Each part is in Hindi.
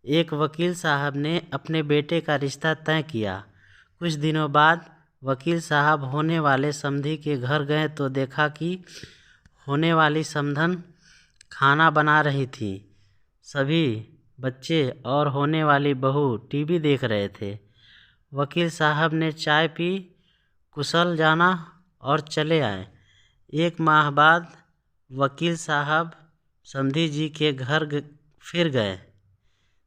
एक वकील साहब ने अपने बेटे का रिश्ता तय किया। कुछ दिनों बाद वकील साहब होने वाले समधी के घर गए तो देखा कि होने वाली समधन खाना बना रही थी। सभी बच्चे और होने वाली बहू टीवी देख रहे थे। वकील साहब ने चाय पी, कुशल जाना और चले आए। एक माह बाद वकील साहब समधी जी के घर फिर गए।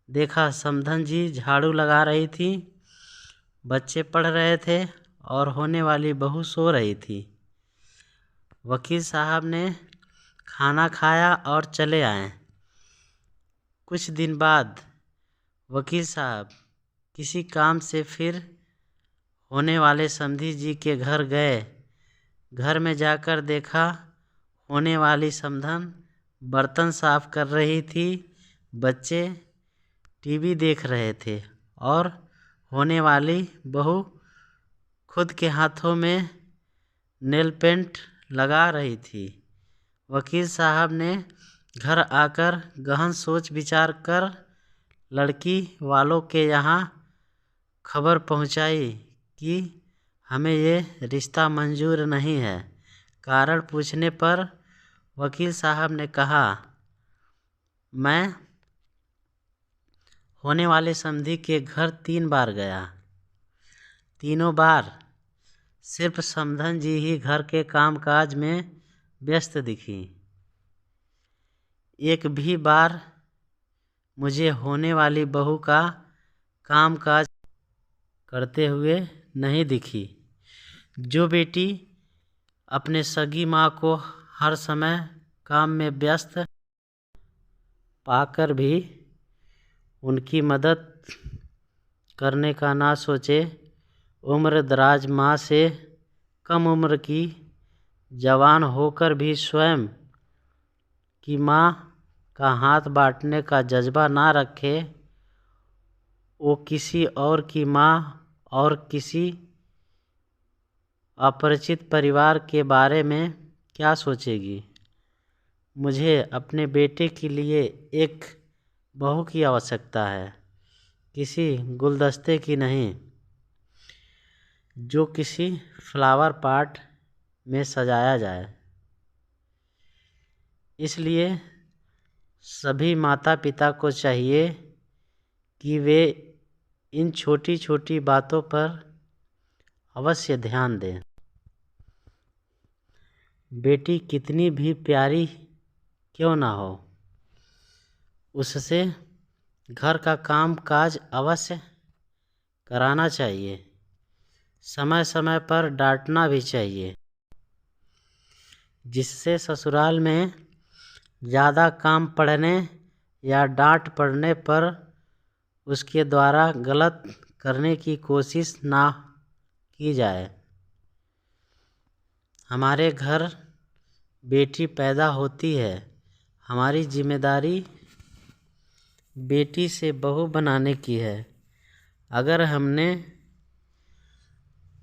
देखा समधन जी झाड़ू लगा रही थी, बच्चे पढ़ रहे थे और होने वाली बहू सो रही थी। वकील साहब ने खाना खाया और चले आए। कुछ दिन बाद वकील साहब किसी काम से फिर होने वाले समधी जी के घर गए। घर में जाकर देखा होने वाली समधन बर्तन साफ कर रही थी, बच्चे टीवी देख रहे थे और होने वाली बहू खुद के हाथों में नेल पेंट लगा रही थी। वकील साहब ने घर आकर गहन सोच विचार कर लड़की वालों के यहाँ खबर पहुँचाई कि हमें ये रिश्ता मंजूर नहीं है। कारण पूछने पर वकील साहब ने कहा, मैं होने वाले समधी के घर 3 बार गया। तीनों बार सिर्फ समधन जी ही घर के कामकाज में व्यस्त दिखी। एक भी बार मुझे होने वाली बहू का कामकाज करते हुए नहीं दिखी। जो बेटी अपने सगी माँ को हर समय काम में व्यस्त पाकर भी उनकी मदद करने का ना सोचे, उम्र दराज माँ से कम उम्र की जवान होकर भी स्वयं की माँ का हाथ बांटने का जज्बा ना रखे, वो किसी और की माँ और किसी अपरिचित परिवार के बारे में क्या सोचेगी। मुझे अपने बेटे के लिए एक बहू की आवश्यकता है, किसी गुलदस्ते की नहीं, जो किसी फ्लावर पॉट में सजाया जाए। इसलिए सभी माता पिता को चाहिए कि वे इन छोटी छोटी बातों पर अवश्य ध्यान दें। बेटी कितनी भी प्यारी क्यों ना हो, उससे घर का काम काज अवश्य कराना चाहिए। समय समय पर डांटना भी चाहिए, जिससे ससुराल में ज़्यादा काम पड़ने या डांट पड़ने पर उसके द्वारा गलत करने की कोशिश ना की जाए। हमारे घर बेटी पैदा होती है, हमारी जिम्मेदारी बेटी से बहू बनाने की है। अगर हमने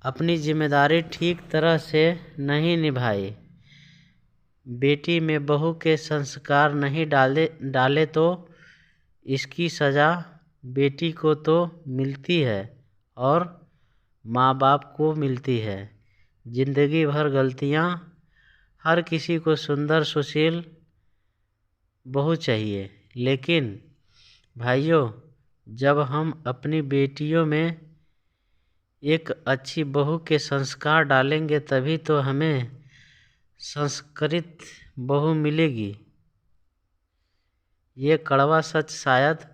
अपनी जिम्मेदारी ठीक तरह से नहीं निभाई, बेटी में बहू के संस्कार नहीं डाले तो इसकी सज़ा बेटी को तो मिलती है और माँ बाप को मिलती है। जिंदगी भर गलतियाँ, हर किसी को सुंदर सुशील बहू चाहिए, लेकिन भाइयों, जब हम अपनी बेटियों में एक अच्छी बहू के संस्कार डालेंगे तभी तो हमें संस्कृत बहू मिलेगी। ये कड़वा सच शायद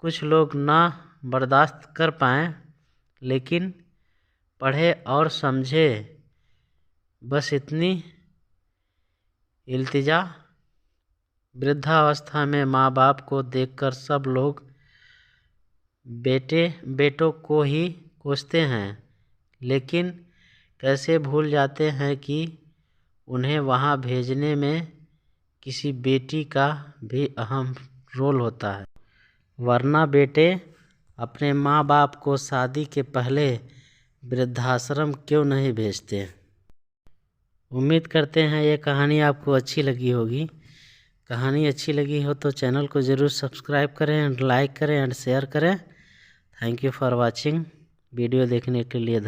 कुछ लोग ना बर्दाश्त कर पाएँ, लेकिन पढ़े और समझे बस इतनी इल्तिजा। वृद्धावस्था में माँ बाप को देखकर सब लोग बेटों को ही कोसते हैं, लेकिन कैसे भूल जाते हैं कि उन्हें वहाँ भेजने में किसी बेटी का भी अहम रोल होता है। वरना बेटे अपने माँ बाप को शादी के पहले वृद्धाश्रम क्यों नहीं भेजते। उम्मीद करते हैं ये कहानी आपको अच्छी लगी होगी। कहानी अच्छी लगी हो तो चैनल को ज़रूर सब्सक्राइब करें एंड लाइक करें एंड शेयर करें। Thank you for watching. Video देखने के लिए